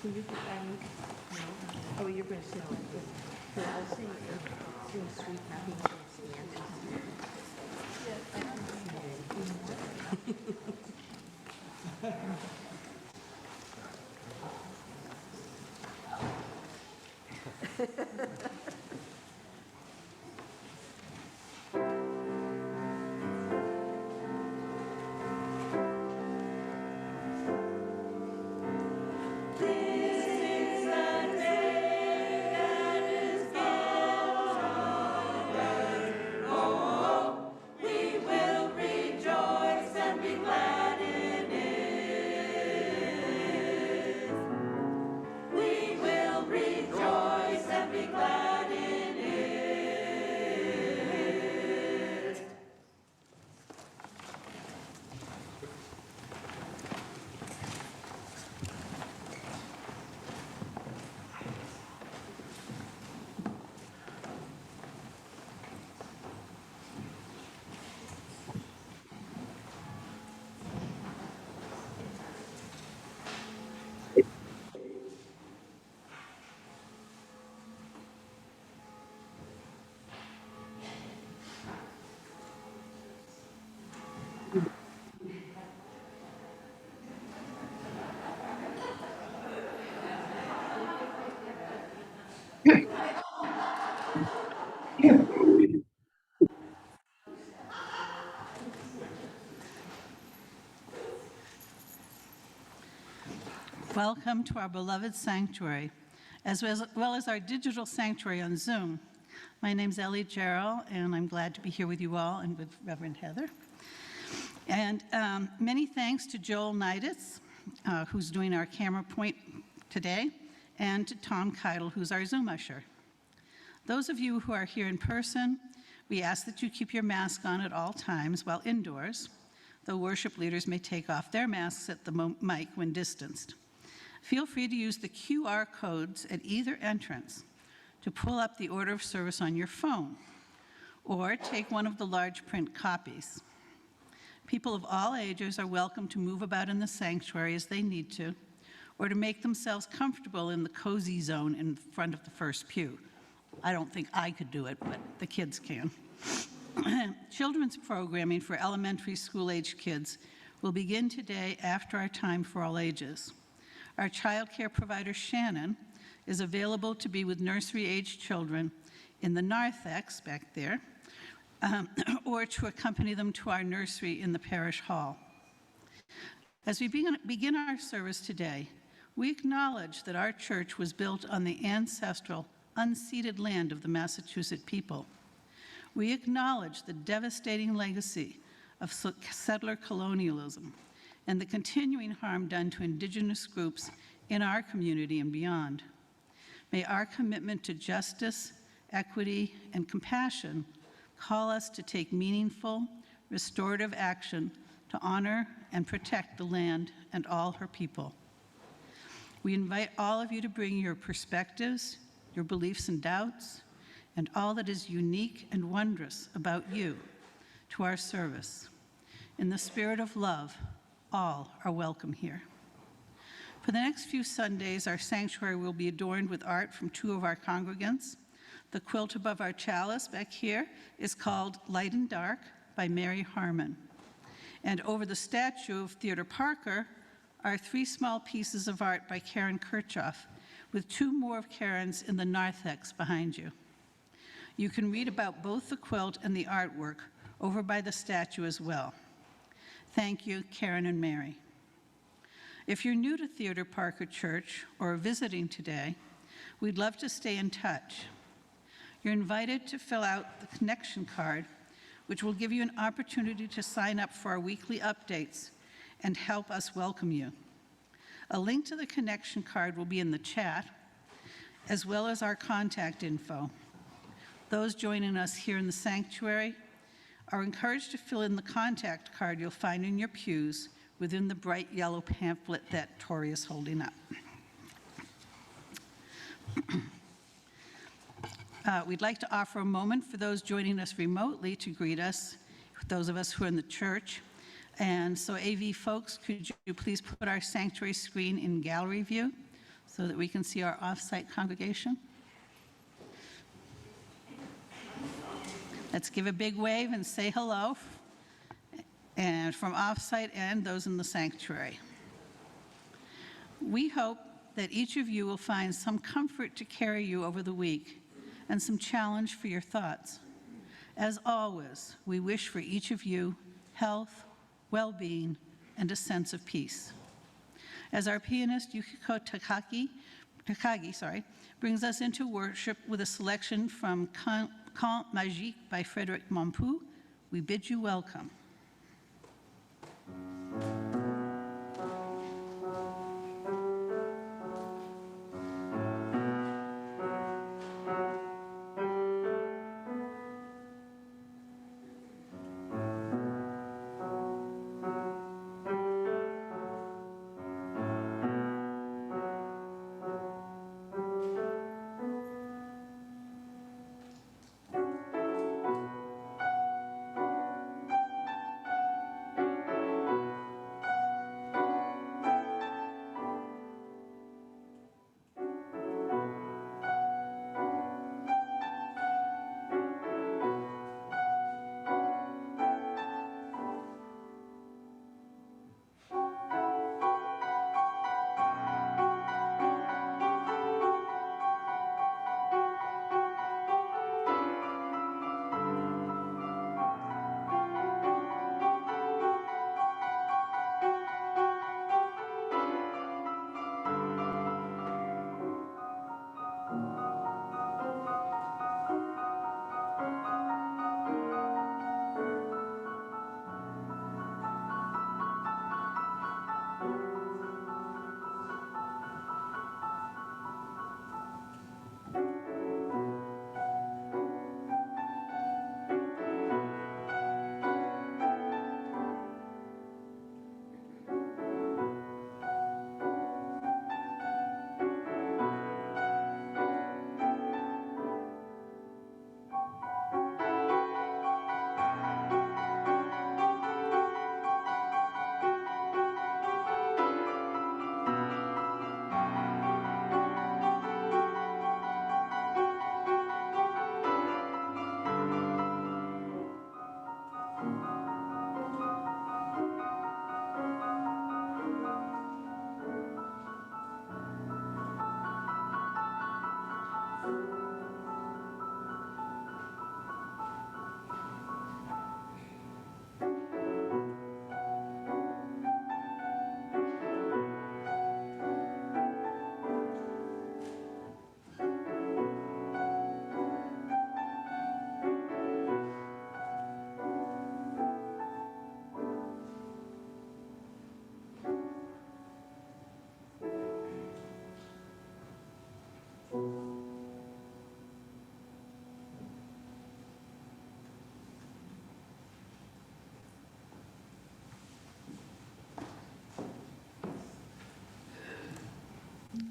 Can you get that? No? Oh, you're going to sit on this. But I'll say it seems sweet not being able to stand. Welcome to our beloved sanctuary, as well as our digital sanctuary on Zoom. My name's Ellie Jarrell, and I'm glad to be here with you all and with Reverend Heather. And many thanks to Joel Niditz, who's doing our camera point today, and to Tom Keidel, who's our Zoom usher. Those of you who are here in person, we ask that you keep your mask on at all times while indoors, though worship leaders may take off their masks at the mic when distanced. Feel free to use the QR codes at either entrance to pull up the order of service on your phone, or take one of the large print copies. People of all ages are welcome to move about in the sanctuary as they need to, or to make themselves comfortable in the cozy zone in front of the first pew. I don't think I could do it, but the kids can. Children's programming for elementary school-age kids will begin today after our time for all ages. Our child care provider, Shannon, is available to be with nursery-age children in the narthex back there, or to accompany them to our nursery in the parish hall. As we begin our service today, we acknowledge that our church was built on the ancestral, unceded land of the Massachusetts people. We acknowledge the devastating legacy of settler colonialism and the continuing harm done to Indigenous groups in our community and beyond. May our commitment to justice, equity, and compassion call us to take meaningful, restorative action to honor and protect the land and all her people. We invite all of you to bring your perspectives, your beliefs and doubts, and all that is unique and wondrous about you to our service. In the spirit of love, all are welcome here. For the next few Sundays, our sanctuary will be adorned with art from two of our congregants. The quilt above our chalice back here is called Light and Dark by Mary Harmon. And over the statue of Theodore Parker are 3 small pieces of art by Karen Kirchhoff, with 2 more of Karen's in the narthex behind you. You can read about both the quilt and the artwork over by the statue as well. Thank you, Karen and Mary. If you're new to Theodore Parker Church or visiting today, we'd love to stay in touch. You're invited to fill out the connection card, which will give you an opportunity to sign up for our weekly updates and help us welcome you. A link to the connection card will be in the chat, as well as our contact info. Those joining us here in the sanctuary are encouraged to fill in the contact card you'll find in your pews within the bright yellow pamphlet that Tori is holding up. We'd like to offer a moment for those joining us remotely to greet us, those of us who are in the church. And so AV folks, could you please put our sanctuary screen in gallery view so that we can see our off-site congregation. Let's give a big wave and say hello, and from off-site and those in the sanctuary. We hope that each of you will find some comfort to carry you over the week and some challenge for your thoughts. As always, we wish for each of you health, well-being, and a sense of peace. As our pianist Yukiko Takagi brings us into worship with a selection from Cant Magique by Frédéric Mompou, we bid you welcome.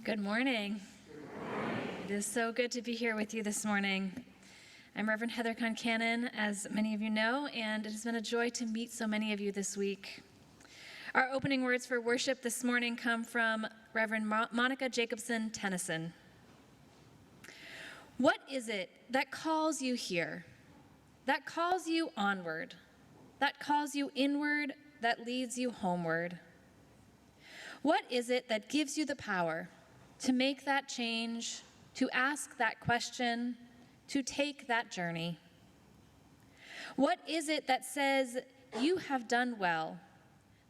Good morning. It is so good to be here with you this morning. I'm Reverend Heather Concannon, as many of you know, and it has been a joy to meet so many of you this week. Our opening words for worship this morning come from Reverend Monica Jacobson Tennyson. What is it that calls you here, that calls you onward, that calls you inward, that leads you homeward? What is it that gives you the power to make that change, to ask that question, to take that journey? What is it that says you have done well,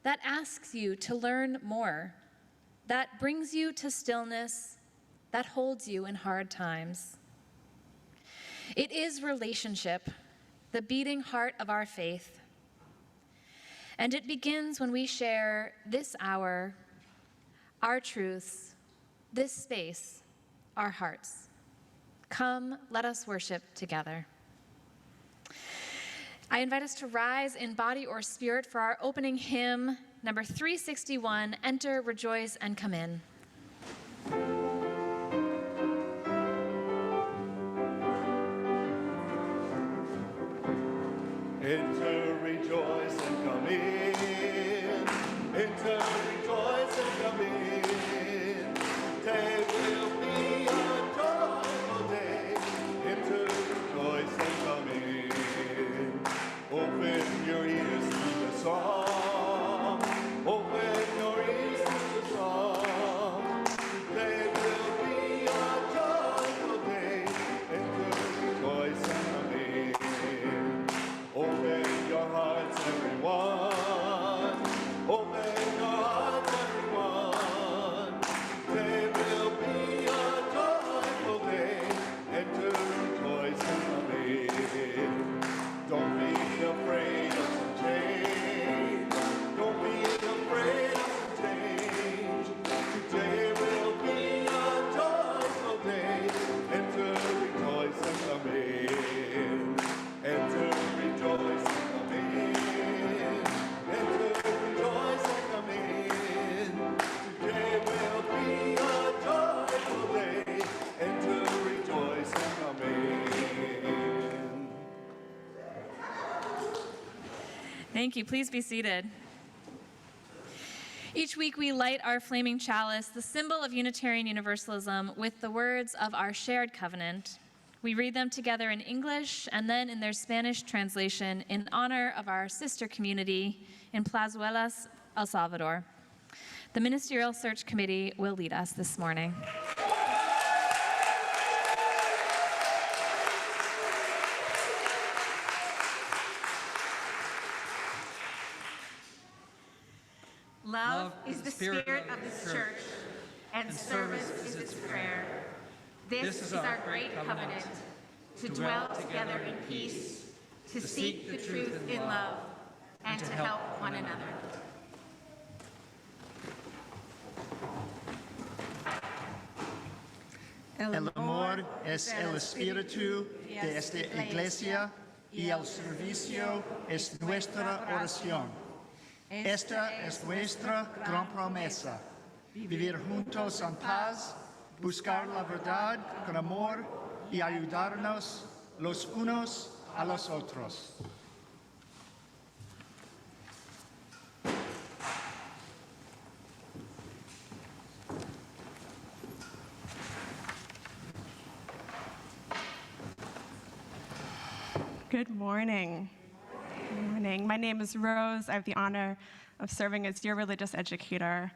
that asks you to learn more, that brings you to stillness, that holds you in hard times? It is relationship, the beating heart of our faith. And it begins when we share this hour, our truths, this space, our hearts. Come, let us worship together. I invite us to rise in body or spirit for our opening hymn, number 361, Enter, Rejoice, and Come In. Enter, rejoice, and come in. Enter, rejoice, and come in. Take Thank you. Please be seated. Each week we light our flaming chalice, the symbol of Unitarian Universalism, with the words of our shared covenant. We read them together in English and then in their Spanish translation in honor of our sister community in Plazuelas, El Salvador. The Ministerial Search Committee will lead us this morning. Love is the spirit of this church, and service is its prayer. This is our great covenant, to dwell together in peace, to seek the truth in love, and to help one another. El amor es el espíritu de esta iglesia y el servicio es nuestra oración. Esta es nuestra gran promesa, vivir juntos en paz, buscar la verdad con amor y ayudarnos los unos a los otros. Good morning. Good morning. My name is Rose. I have the honor of serving as your religious educator.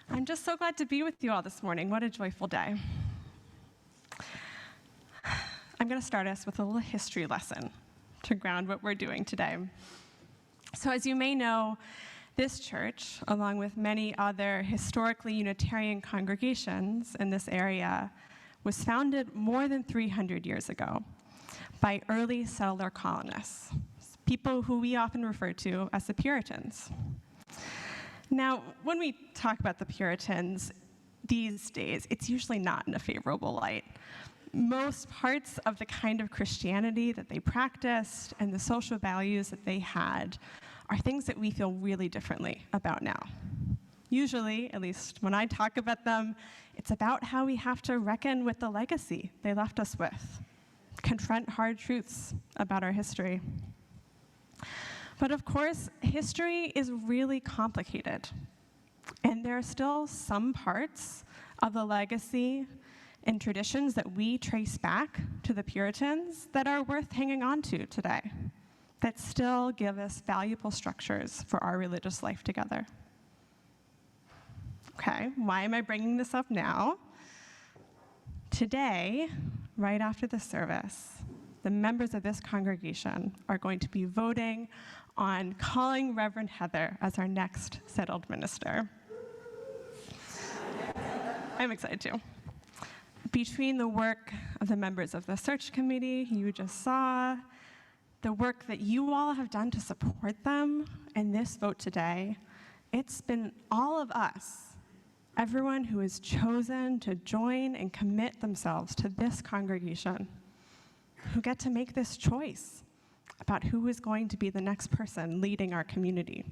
I'm just so glad to be with you all this morning. What a joyful day. I'm going to start us with a little history lesson to ground what we're doing today. So as you may know, this church, along with many other historically Unitarian congregations in this area, was founded more than 300 years ago by early settler colonists, people who we often refer to as the Puritans. Now, when we talk about the Puritans these days, it's usually not in a favorable light. Most parts of the kind of Christianity that they practiced and the social values that they had are things that we feel really differently about now. Usually, at least when I talk about them, it's about how we have to reckon with the legacy they left us with, confront hard truths about our history. But of course, history is really complicated, and there are still some parts of the legacy and traditions that we trace back to the Puritans that are worth hanging on to today, that still give us valuable structures for our religious life together. Okay, why am I bringing this up now? Today, right after the service, the members of this congregation are going to be voting on calling Reverend Heather as our next settled minister. I'm excited too. Between the work of the members of the search committee you just saw, the work that you all have done to support them, and this vote today, it's been all of us, everyone who has chosen to join and commit themselves to this congregation, who get to make this choice about who is going to be the next person leading our community.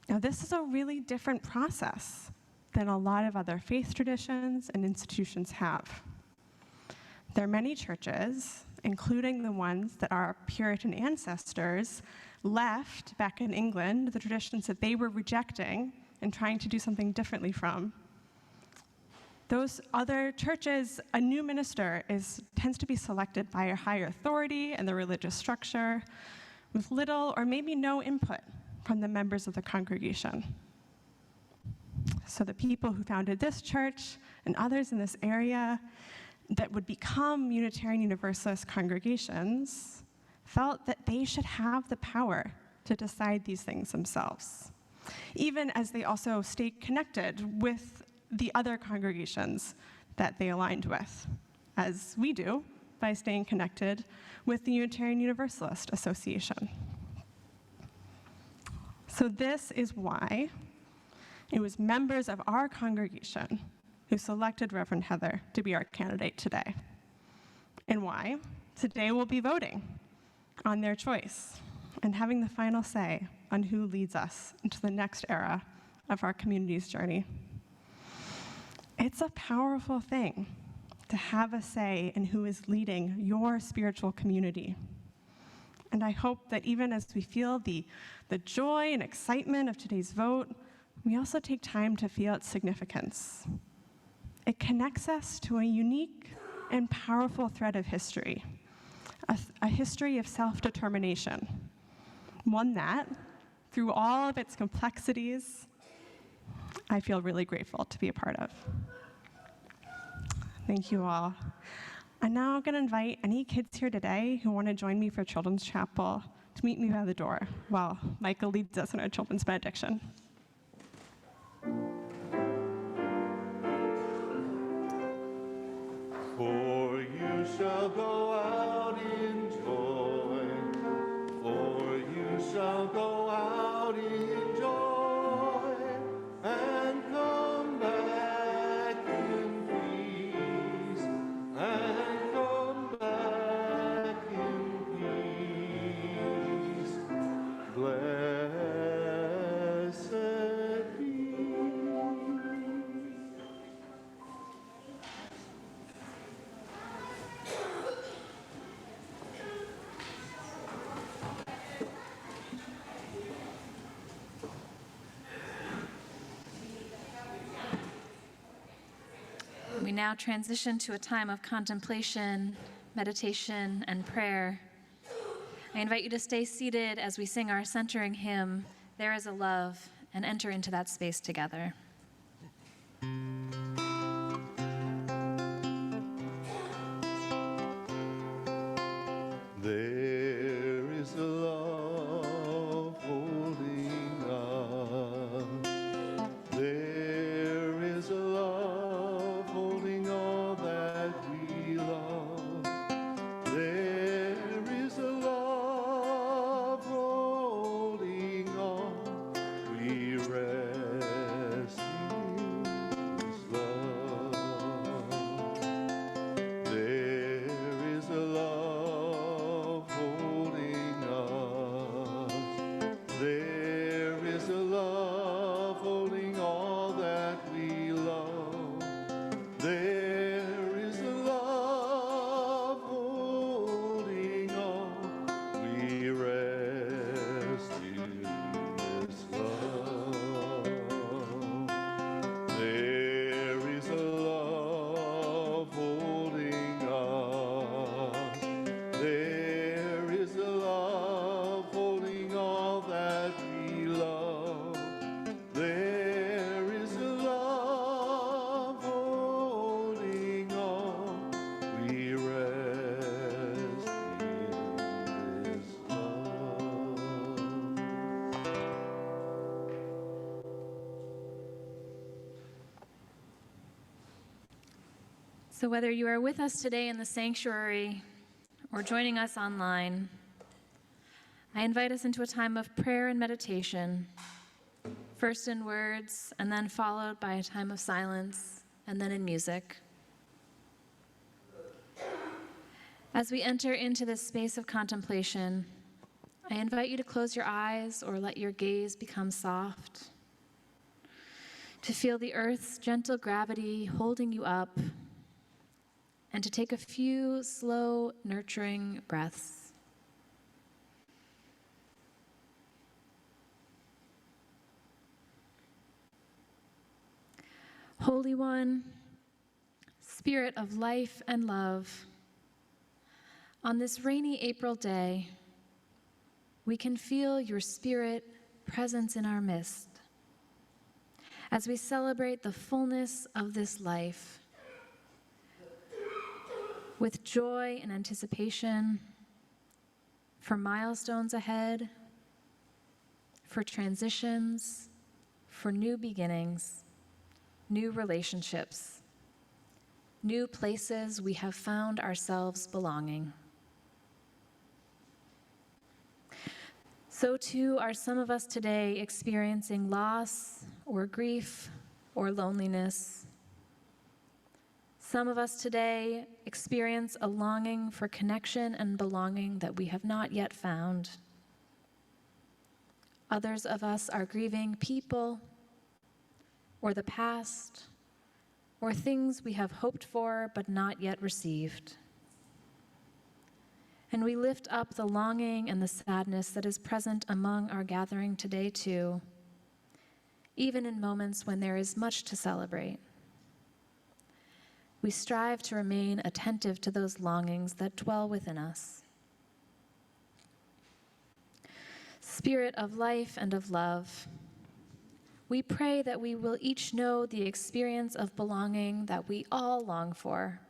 Now, this is a really different process than a lot of other faith traditions and institutions have. There are many churches, including the ones that our Puritan ancestors left back in England, the traditions that they were rejecting and trying to do something differently from. Those other churches, a new minister tends to be selected by a higher authority and the religious structure with little or maybe no input from the members of the congregation. So the people who founded this church and others in this area that would become Unitarian Universalist congregations felt that they should have the power to decide these things themselves, even as they also stayed connected with the other congregations that they aligned with, as we do by staying connected with the Unitarian Universalist Association. So this is why it was members of our congregation who selected Reverend Heather to be our candidate today, and why today we'll be voting on their choice and having the final say on who leads us into the next era of our community's journey. It's a powerful thing to have a say in who is leading your spiritual community. And I hope that even as we feel the joy and excitement of today's vote, we also take time to feel its significance. It connects us to a unique and powerful thread of history, a history of self-determination, one that, through all of its complexities, I feel really grateful to be a part of. Thank you all. I'm now going to invite any kids here today who want to join me for Children's Chapel to meet me by the door while Michael leads us in our children's benediction. For you shall go out in joy, for you shall go out in joy, and come back in peace, and come back in peace. Blessed be. We now transition to a time of contemplation, meditation, and prayer. I invite you to stay seated as we sing our centering hymn, There is a Love, and enter into that space together. There is a love holding us. There is a love holding all that we love. There is a love holding all. We rest in His love. There is a love holding us. There is a love holding all that we love. There is a love holding all. We rest in this love. There is a love holding us. There is a love holding all that we love. There is a love holding all. We rest in this love. So whether you are with us today in the sanctuary or joining us online, I invite us into a time of prayer and meditation, first in words, and then followed by a time of silence, and then in music. As we enter into this space of contemplation, I invite you to close your eyes or let your gaze become soft, to feel the earth's gentle gravity holding you up, and to take a few slow, nurturing breaths. Holy One, Spirit of life and love, on this rainy April day, we can feel your Spirit presence in our midst as we celebrate the fullness of this life with joy and anticipation for milestones ahead, for transitions, for new beginnings, new relationships, new places we have found ourselves belonging. So too are some of us today experiencing loss or grief or loneliness. Some of us today experience a longing for connection and belonging that we have not yet found. Others of us are grieving people or the past or things we have hoped for but not yet received. And we lift up the longing and the sadness that is present among our gathering today, too, even in moments when there is much to celebrate. We strive to remain attentive to those longings that dwell within us. Spirit of life and of love, we pray that we will each know the experience of belonging that we all long for.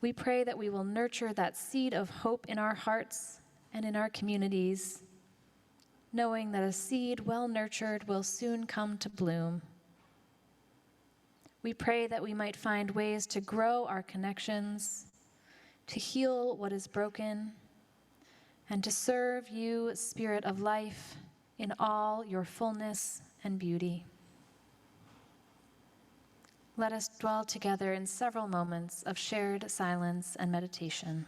We pray that we will nurture that seed of hope in our hearts and in our communities, knowing that a seed well nurtured will soon come to bloom. We pray that we might find ways to grow our connections, to heal what is broken, and to serve you, Spirit of life, in all your fullness and beauty. Let us dwell together in several moments of shared silence and meditation.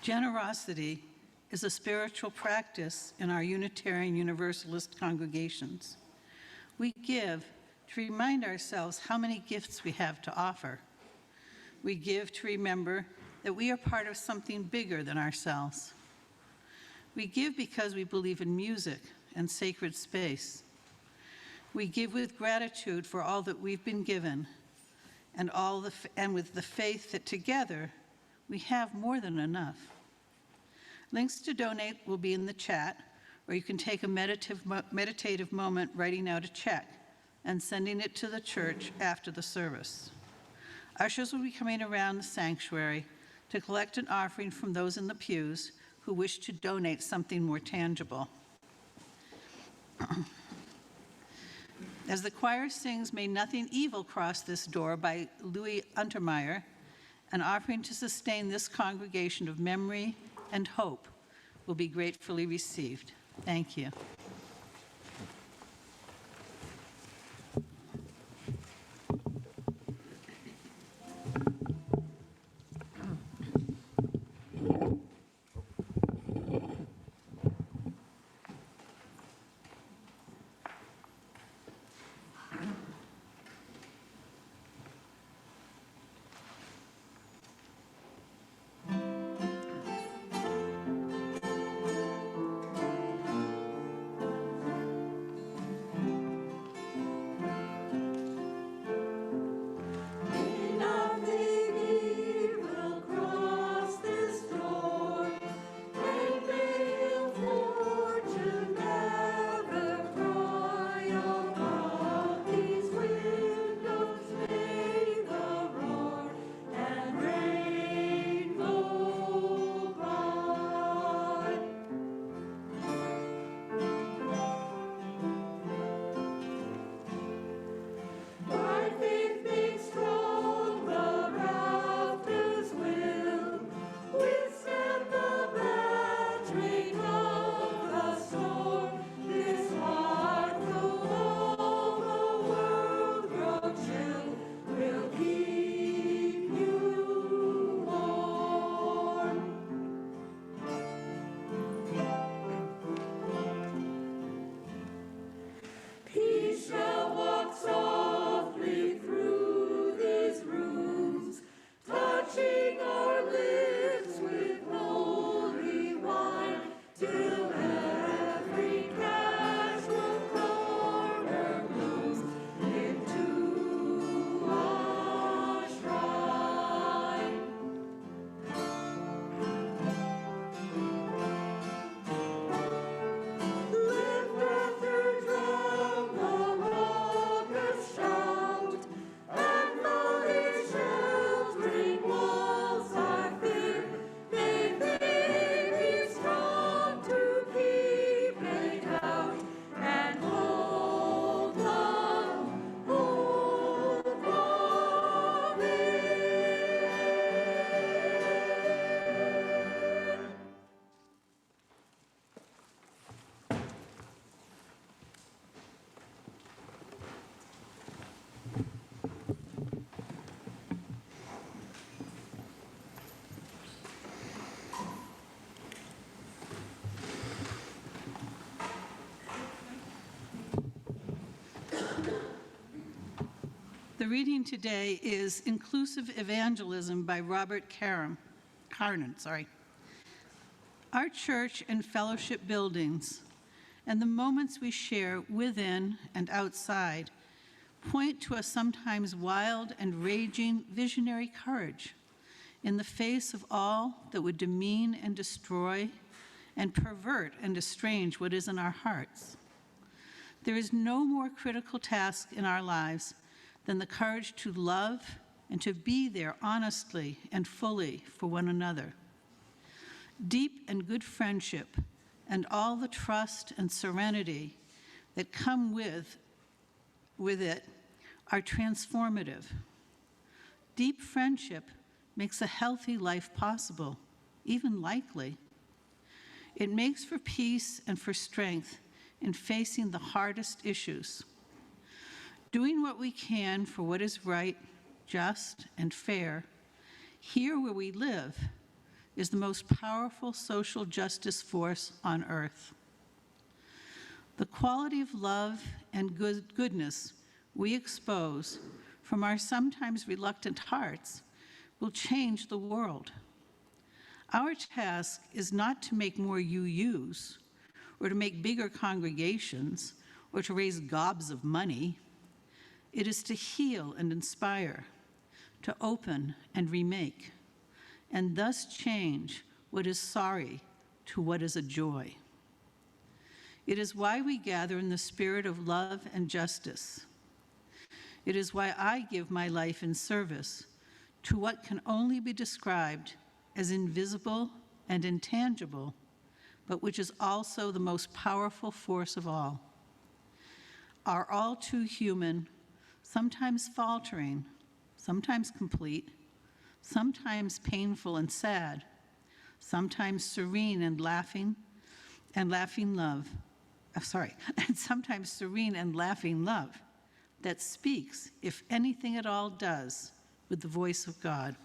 Generosity is a spiritual practice in our Unitarian Universalist congregations. We give to remind ourselves how many gifts we have to offer. We give to remember that we are part of something bigger than ourselves. We give because we believe in music and sacred space. We give with gratitude for all that we've been given and with the faith that together we have more than enough. Links to donate will be in the chat, or you can take a meditative moment writing out a check and sending it to the church after the service. Ushers will be coming around the sanctuary to collect an offering from those in the pews who wish to donate something more tangible. As the choir sings "May Nothing Evil Cross This Door" by Louis Untermeyer, an offering to sustain this congregation of memory and hope will be gratefully received. Thank you. The reading today is Inclusive Evangelism by Robert Concannon. Our church and fellowship buildings and the moments we share within and outside point to a sometimes wild and raging visionary courage in the face of all that would demean and destroy and pervert and estrange what is in our hearts. There is no more critical task in our lives than the courage to love and to be there honestly and fully for one another. Deep and good friendship and all the trust and serenity that come with it are transformative. Deep friendship makes a healthy life possible, even likely. It makes for peace and for strength in facing the hardest issues. Doing what we can for what is right, just, and fair, here where we live, is the most powerful social justice force on earth. The quality of love and goodness we expose from our sometimes reluctant hearts will change the world. Our task is not to make more UUs, or to make bigger congregations, or to raise gobs of money. It is to heal and inspire, to open and remake, and thus change what is sorry to what is a joy. It is why we gather in the spirit of love and justice. It is why I give my life in service to what can only be described as invisible and intangible, but which is also the most powerful force of all. Our all too human, sometimes faltering, sometimes complete, sometimes painful and sad, sometimes serene and laughing love, and sometimes serene and laughing love that speaks, if anything at all does, with the voice of God.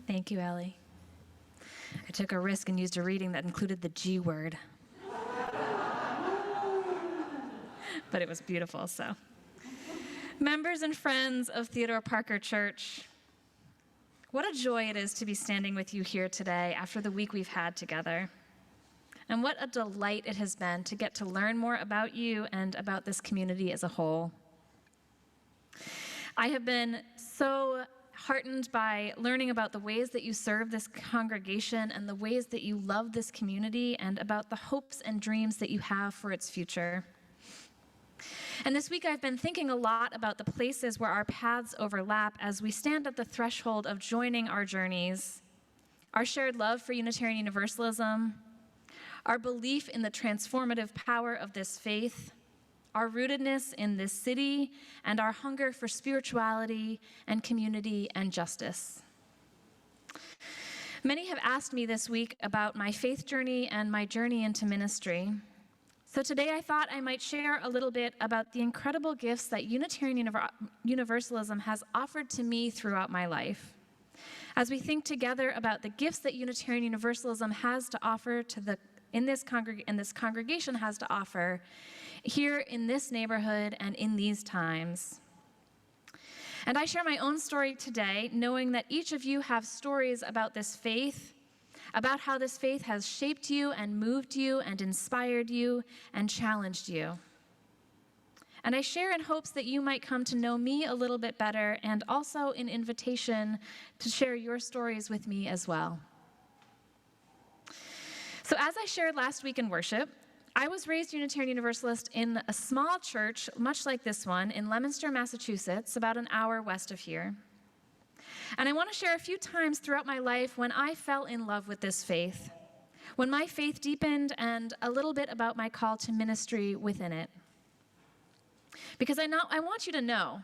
Thank you, Ellie. I took a risk and used a reading that included the G word. But it was beautiful, so. Members and friends of Theodore Parker Church, what a joy it is to be standing with you here today after the week we've had together. And what a delight it has been to get to learn more about you and about this community as a whole. I have been so heartened by learning about the ways that you serve this congregation and the ways that you love this community and about the hopes and dreams that you have for its future. And this week I've been thinking a lot about the places where our paths overlap as we stand at the threshold of joining our journeys, our shared love for Unitarian Universalism, our belief in the transformative power of this faith, our rootedness in this city, and our hunger for spirituality and community and justice. Many have asked me this week about my faith journey and my journey into ministry. So today I thought I might share a little bit about the incredible gifts that Unitarian Universalism has offered to me throughout my life. As we think together about the gifts that Unitarian Universalism has to offer in this congregation has to offer here in this neighborhood and in these times. And I share my own story today, knowing that each of you have stories about this faith, about how this faith has shaped you and moved you and inspired you and challenged you. And I share in hopes that you might come to know me a little bit better, and also an invitation to share your stories with me as well. So as I shared last week in worship, I was raised Unitarian Universalist in a small church, much like this one, in Leominster, Massachusetts, about an hour west of here. And I want to share a few times throughout my life when I fell in love with this faith, when my faith deepened, and a little bit about my call to ministry within it. Because I want you to know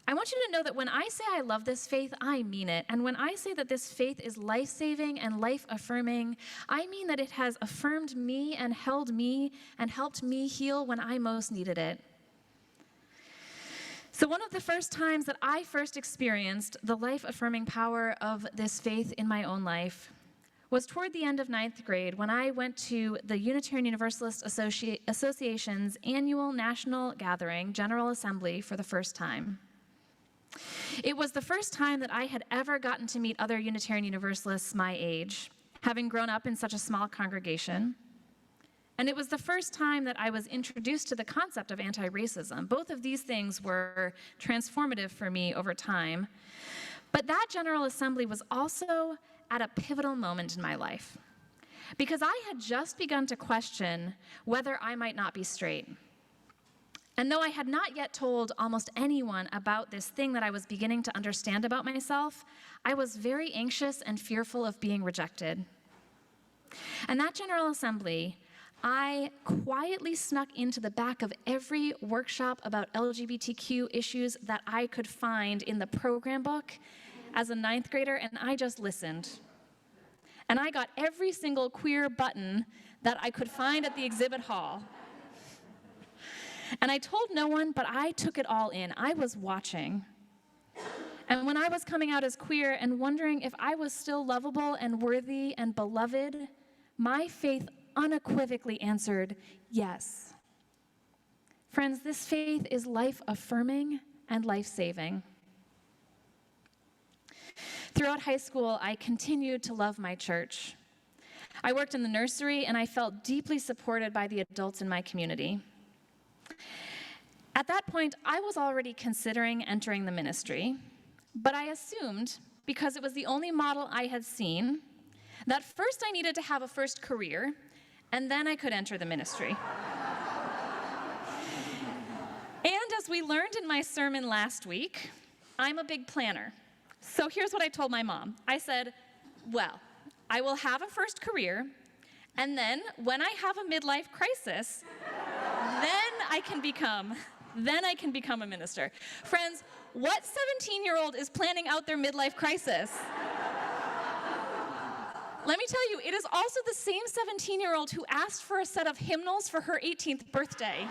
that when I say I love this faith, I mean it. And when I say that this faith is life-saving and life-affirming, I mean that it has affirmed me and held me and helped me heal when I most needed it. So one of the first times that I first experienced the life-affirming power of this faith in my own life was toward the end of 9th grade when I went to the Unitarian Universalist Association's annual national gathering, General Assembly, for the first time. It was the first time that I had ever gotten to meet other Unitarian Universalists my age, having grown up in such a small congregation. And it was the first time that I was introduced to the concept of anti-racism. Both of these things were transformative for me over time. But that General Assembly was also at a pivotal moment in my life, because I had just begun to question whether I might not be straight. And though I had not yet told almost anyone about this thing that I was beginning to understand about myself, I was very anxious and fearful of being rejected. And that General Assembly, I quietly snuck into the back of every workshop about LGBTQ issues that I could find in the program book as a 9th grader, and I just listened. And I got every single queer button that I could find at the exhibit hall. And I told no one, but I took it all in. I was watching. And when I was coming out as queer and wondering if I was still lovable and worthy and beloved, my faith unequivocally answered, yes. Friends, this faith is life-affirming and life-saving. Throughout high school, I continued to love my church. I worked in the nursery, and I felt deeply supported by the adults in my community. At that point, I was already considering entering the ministry, but I assumed, because it was the only model I had seen, that first I needed to have a first career, and then I could enter the ministry. And as we learned in my sermon last week, I'm a big planner. So here's what I told my mom. I said, well, I will have a first career, and then when I have a midlife crisis, then I can become a minister. Friends, what 17-year-old is planning out their midlife crisis? Let me tell you, it is also the same 17-year-old who asked for a set of hymnals for her 18th birthday.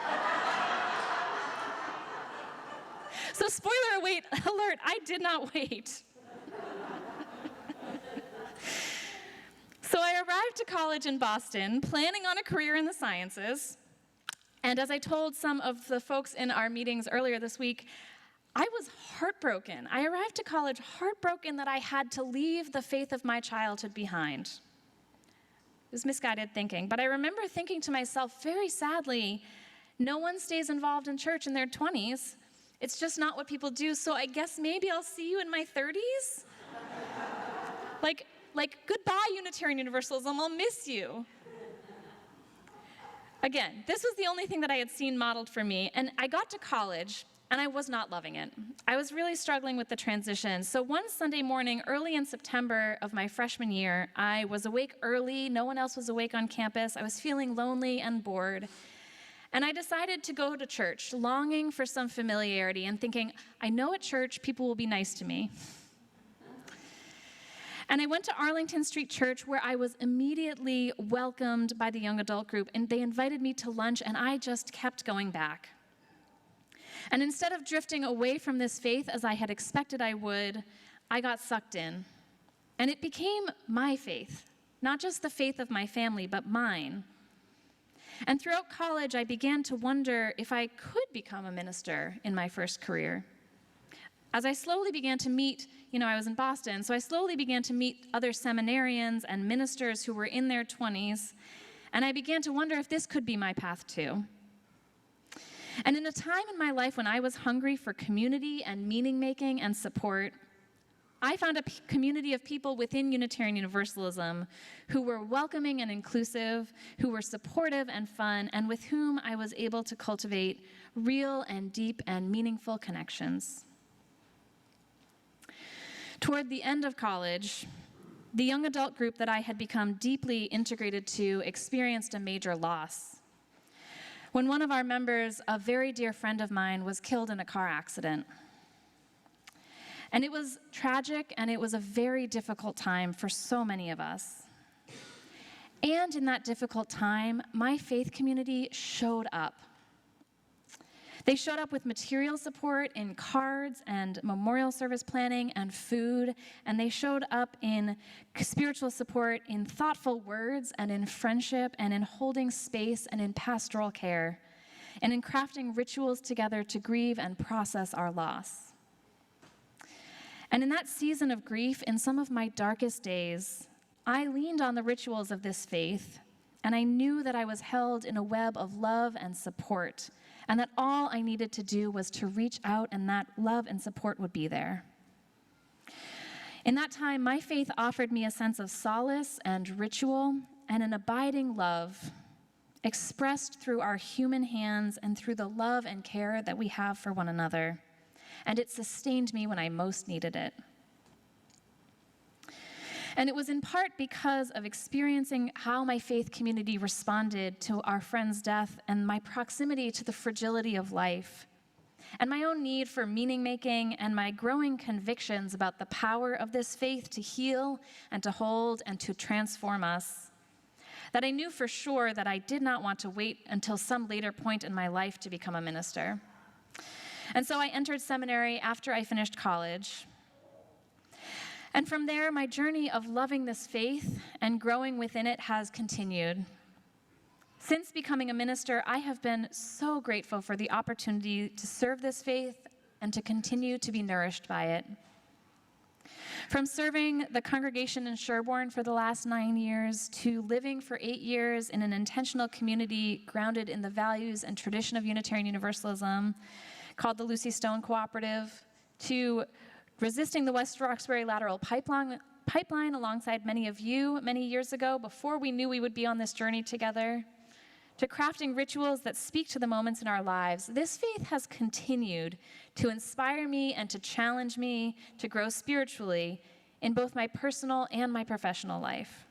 So spoiler alert, I did not wait. So I arrived to college in Boston, planning on a career in the sciences. And as I told some of the folks in our meetings earlier this week, I was heartbroken. I arrived to college heartbroken that I had to leave the faith of my childhood behind. It was misguided thinking, but I remember thinking to myself very sadly, no one stays involved in church in their 20s. It's just not what people do, so I guess maybe I'll see you in my 30s? Like, goodbye, Unitarian Universalism, I'll miss you. Again, this was the only thing that I had seen modeled for me, and I got to college, and I was not loving it. I was really struggling with the transition. So one Sunday morning, early in September of my freshman year, I was awake early, no one else was awake on campus, I was feeling lonely and bored, and I decided to go to church, longing for some familiarity and thinking, I know at church people will be nice to me. And I went to Arlington Street Church, where I was immediately welcomed by the young adult group, and they invited me to lunch, and I just kept going back. And instead of drifting away from this faith as I had expected I would, I got sucked in. And it became my faith, not just the faith of my family, but mine. And throughout college, I began to wonder if I could become a minister in my first career. As I slowly began to meet, I was in Boston, so I slowly began to meet other seminarians and ministers who were in their 20s, and I began to wonder if this could be my path too. And in a time in my life when I was hungry for community and meaning-making and support, I found a community of people within Unitarian Universalism who were welcoming and inclusive, who were supportive and fun, and with whom I was able to cultivate real and deep and meaningful connections. Toward the end of college, the young adult group that I had become deeply integrated to experienced a major loss. When one of our members, a very dear friend of mine, was killed in a car accident. And it was tragic, and it was a very difficult time for so many of us. And in that difficult time, my faith community showed up. They showed up with material support in cards and memorial service planning and food, and they showed up in spiritual support in thoughtful words and in friendship and in holding space and in pastoral care and in crafting rituals together to grieve and process our loss. And in that season of grief, in some of my darkest days, I leaned on the rituals of this faith, and I knew that I was held in a web of love and support, and that all I needed to do was to reach out, and that love and support would be there. In that time, my faith offered me a sense of solace and ritual and an abiding love expressed through our human hands and through the love and care that we have for one another. And it sustained me when I most needed it. And it was in part because of experiencing how my faith community responded to our friend's death and my proximity to the fragility of life, and my own need for meaning-making and my growing convictions about the power of this faith to heal and to hold and to transform us, that I knew for sure that I did not want to wait until some later point in my life to become a minister. And so I entered seminary after I finished college. And from there, my journey of loving this faith and growing within it has continued. Since becoming a minister, I have been so grateful for the opportunity to serve this faith and to continue to be nourished by it. From serving the congregation in Sherborne for the last 9 years, to living for 8 years in an intentional community grounded in the values and tradition of Unitarian Universalism, called the Lucy Stone Cooperative, to resisting the West Roxbury lateral pipeline alongside many of you many years ago before we knew we would be on this journey together, to crafting rituals that speak to the moments in our lives, this faith has continued to inspire me and to challenge me to grow spiritually in both my personal and my professional life.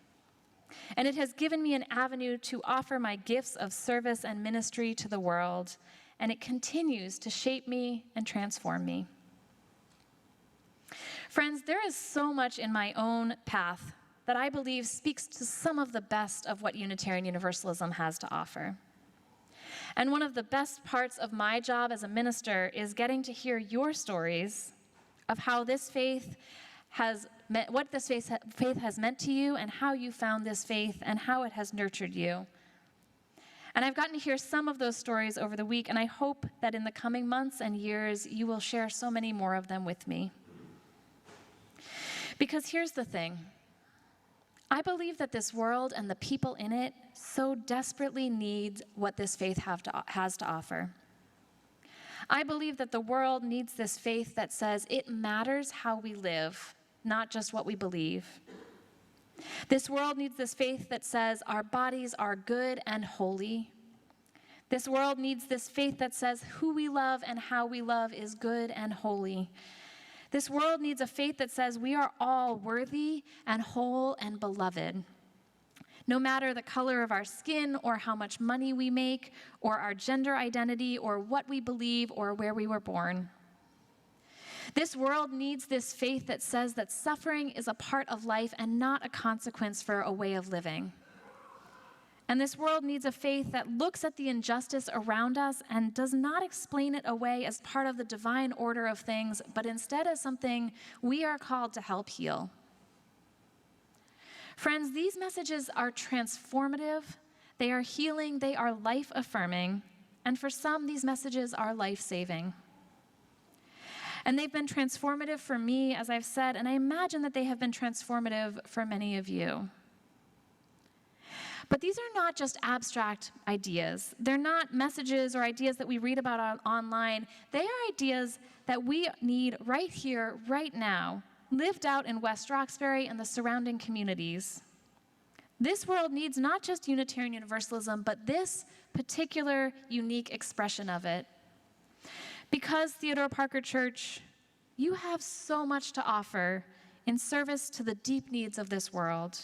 And it has given me an avenue to offer my gifts of service and ministry to the world, and it continues to shape me and transform me. Friends, there is so much in my own path that I believe speaks to some of the best of what Unitarian Universalism has to offer. And one of the best parts of my job as a minister is getting to hear your stories of how this faith has meant, what this faith has meant to you, and how you found this faith and how it has nurtured you. And I've gotten to hear some of those stories over the week, and I hope that in the coming months and years, you will share so many more of them with me. Because here's the thing. I believe that this world and the people in it so desperately need what this faith has to offer. I believe that the world needs this faith that says it matters how we live, not just what we believe. This world needs this faith that says our bodies are good and holy. This world needs this faith that says who we love and how we love is good and holy. This world needs a faith that says we are all worthy and whole and beloved. No matter the color of our skin or how much money we make or our gender identity or what we believe or where we were born. This world needs this faith that says that suffering is a part of life and not a consequence for a way of living. And this world needs a faith that looks at the injustice around us and does not explain it away as part of the divine order of things, but instead as something we are called to help heal. Friends, these messages are transformative, they are healing, they are life-affirming, and for some, these messages are life-saving. And they've been transformative for me, as I've said, and I imagine that they have been transformative for many of you. But these are not just abstract ideas. They're not messages or ideas that we read about online. They are ideas that we need right here, right now, lived out in West Roxbury and the surrounding communities. This world needs not just Unitarian Universalism, but this particular unique expression of it. Because Theodore Parker Church, you have so much to offer in service to the deep needs of this world.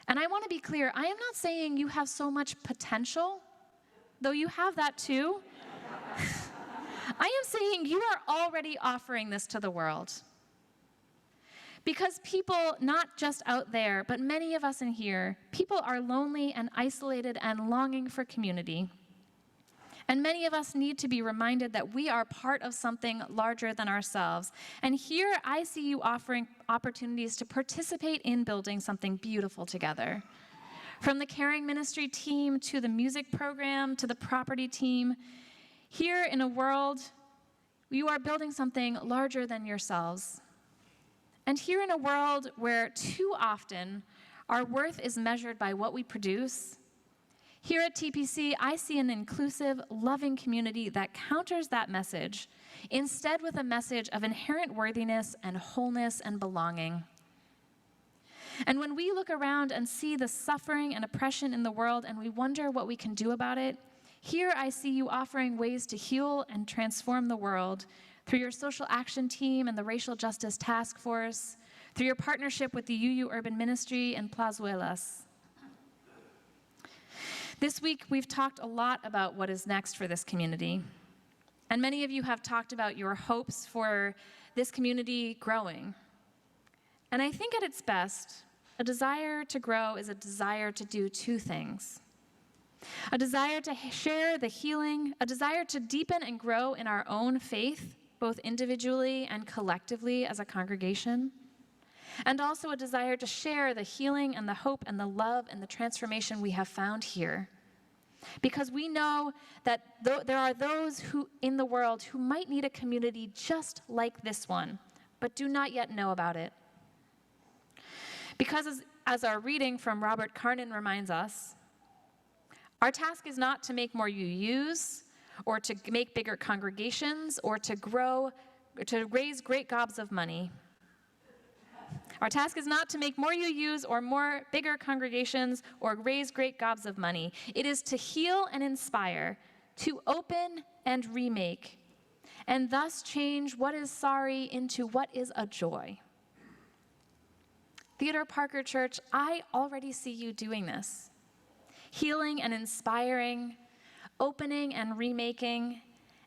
And I want to be clear, I am not saying you have so much potential, though you have that too. I am saying you are already offering this to the world. Because people, not just out there, but many of us in here, people are lonely and isolated and longing for community. And many of us need to be reminded that we are part of something larger than ourselves. And here I see you offering opportunities to participate in building something beautiful together. From the caring ministry team to the music program to the property team, here in a world, you are building something larger than yourselves. And here in a world where too often our worth is measured by what we produce, here at TPC, I see an inclusive, loving community that counters that message, instead with a message of inherent worthiness and wholeness and belonging. And when we look around and see the suffering and oppression in the world and we wonder what we can do about it, here I see you offering ways to heal and transform the world through your social action team and the Racial Justice Task Force, through your partnership with the UU Urban Ministry and Plazuelas. This week, we've talked a lot about what is next for this community. And many of you have talked about your hopes for this community growing. And I think at its best, a desire to grow is a desire to do two things. A desire to share the healing, a desire to deepen and grow in our own faith, both individually and collectively as a congregation, and also a desire to share the healing and the hope and the love and the transformation we have found here. Because we know that there are those who in the world who might need a community just like this one, but do not yet know about it. Because as our reading from Robert Concannon reminds us, our task is not to make more UUs, or to make bigger congregations, or to raise great gobs of money. Our task is not to make more UUs or more bigger congregations or raise great gobs of money. It is to heal and inspire, to open and remake, and thus change what is sorry into what is a joy. Theodore Parker Church, I already see you doing this. Healing and inspiring, opening and remaking,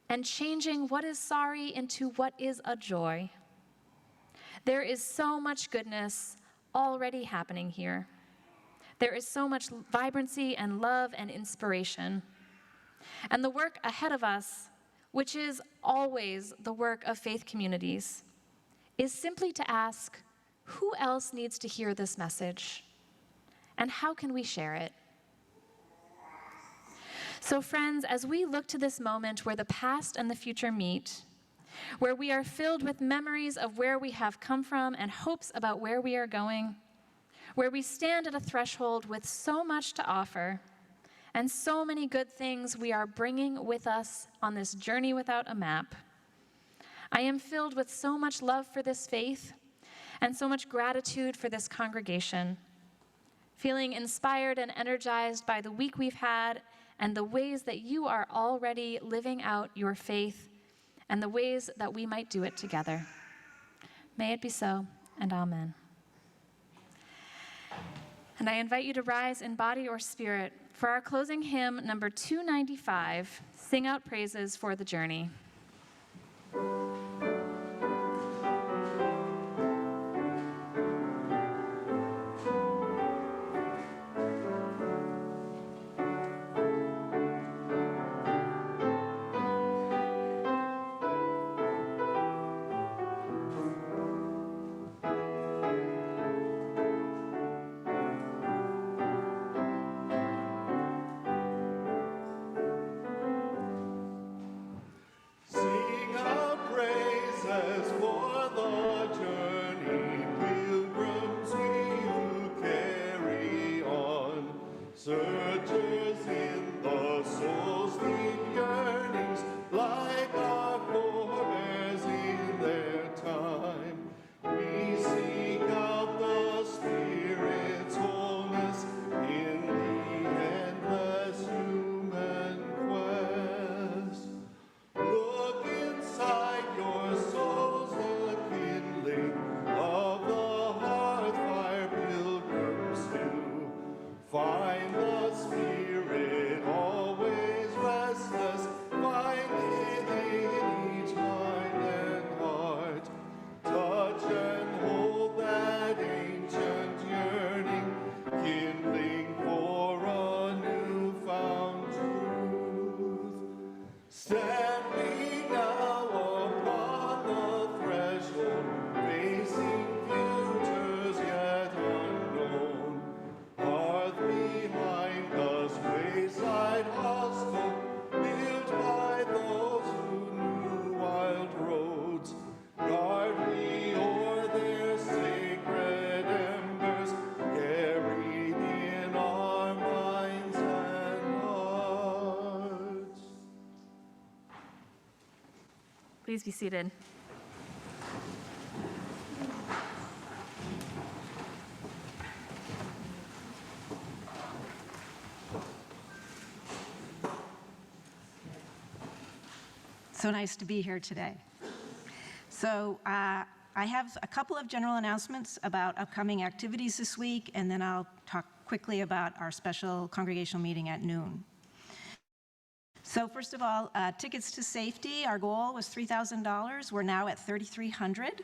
and changing what is sorry into what is a joy. There is so much goodness already happening here. There is so much vibrancy and love and inspiration. And the work ahead of us, which is always the work of faith communities, is simply to ask, who else needs to hear this message? And how can we share it? So friends, as we look to this moment where the past and the future meet, where we are filled with memories of where we have come from and hopes about where we are going, where we stand at a threshold with so much to offer and so many good things we are bringing with us on this journey without a map, I am filled with so much love for this faith and so much gratitude for this congregation, feeling inspired and energized by the week we've had and the ways that you are already living out your faith and the ways that we might do it together. May it be so, and amen. And I invite you to rise in body or spirit for our closing hymn, number 295, Sing Out Praises for the Journey. Sing out Please be seated. So nice to be here today. So I have a couple of general announcements about upcoming activities this week, and then I'll talk quickly about our special congregational meeting at noon. So first of all, tickets to safety. Our goal was $3,000. We're now at $3,300,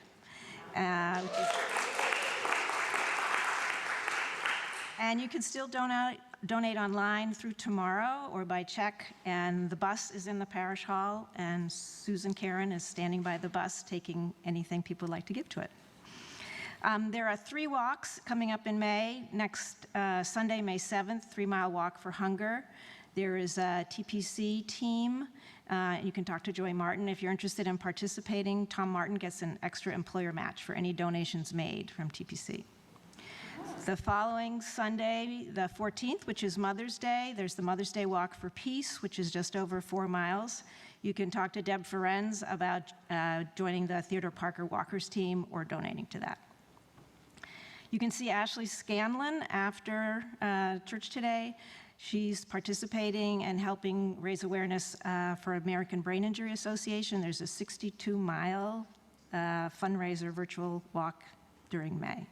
and you can still donate online through tomorrow or by check, and the bus is in the parish hall, and Susan Karen is standing by the bus taking anything people like to give to it. There are 3 walks coming up in May. Next Sunday, May 7th, 3-mile walk for hunger. There is a TPC team. You can talk to Joy Martin if you're interested in participating. Tom Martin gets an extra employer match for any donations made from TPC. The following Sunday, the 14th, which is Mother's Day, there's the Mother's Day Walk for Peace, which is just over 4 miles. You can talk to Deb Ferenz about joining the Theodore Parker Walkers team or donating to that. You can see Ashley Scanlon after church today. She's participating and helping raise awareness for American Brain Injury Association. There's a 62-mile fundraiser virtual walk during May.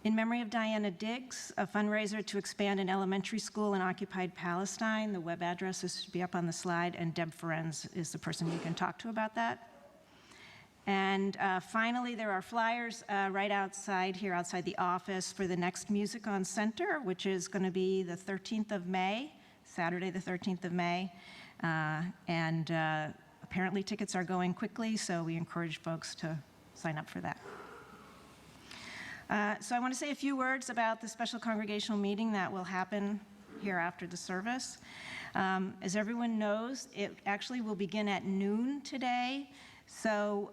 In memory of Diana Diggs, a fundraiser to expand an elementary school in occupied Palestine. The web address should be up on the slide, and Deb Ferenz is the person you can talk to about that. And finally, there are flyers right outside here, outside the office, for the next Music on Center, which is going to be the 13th of May, Saturday the 13th of May. Apparently tickets are going quickly, so we encourage folks to sign up for that. So I want to say a few words about the special congregational meeting that will happen here after the service. As everyone knows, it actually will begin at noon today, so,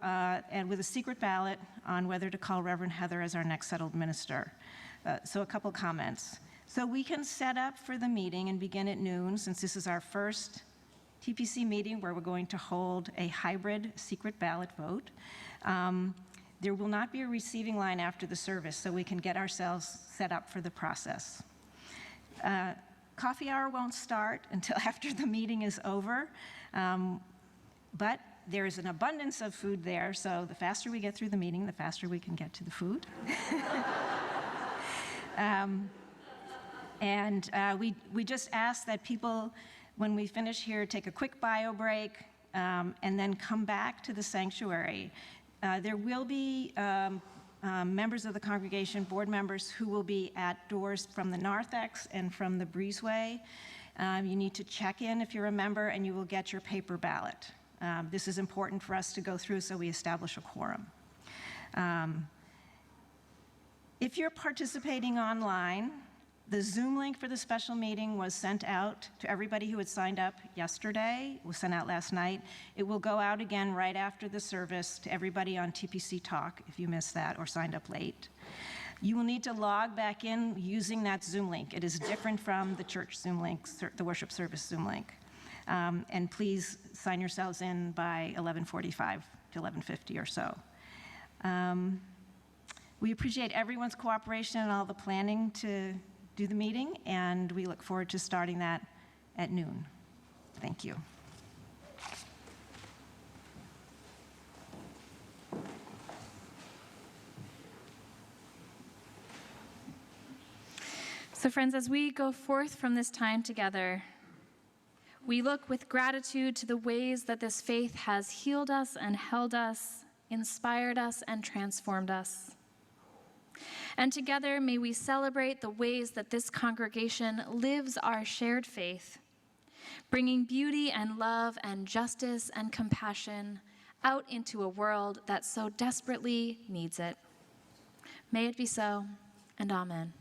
and with a secret ballot on whether to call Reverend Heather as our next settled minister. So a couple comments. So we can set up for the meeting and begin at noon, since this is our first TPC meeting where we're going to hold a hybrid secret ballot vote. There will not be a receiving line after the service, so we can get ourselves set up for the process. Coffee hour won't start until after the meeting is over, but there is an abundance of food there, so the faster we get through the meeting, the faster we can get to the food. We just ask that people, when we finish here, take a quick bio break and then come back to the sanctuary. There will be members of the congregation, board members, who will be at doors from the narthex and from the breezeway. You need to check in if you're a member, and you will get your paper ballot. This is important for us to go through so we establish a quorum. If you're participating online, the Zoom link for the special meeting was sent out to everybody who had signed up yesterday. It was sent out last night. It will go out again right after the service to everybody on TPC Talk if you missed that or signed up late. You will need to log back in using that Zoom link. It is different from the church Zoom link, the worship service Zoom link. And please sign yourselves in by 11:45 to 11:50 or so. We appreciate everyone's cooperation and all the planning to do the meeting, and we look forward to starting that at noon. Thank you. So friends, as we go forth from this time together, we look with gratitude to the ways that this faith has healed us and held us, inspired us and transformed us. And together, may we celebrate the ways that this congregation lives our shared faith, bringing beauty and love and justice and compassion out into a world that so desperately needs it. May it be so, and amen.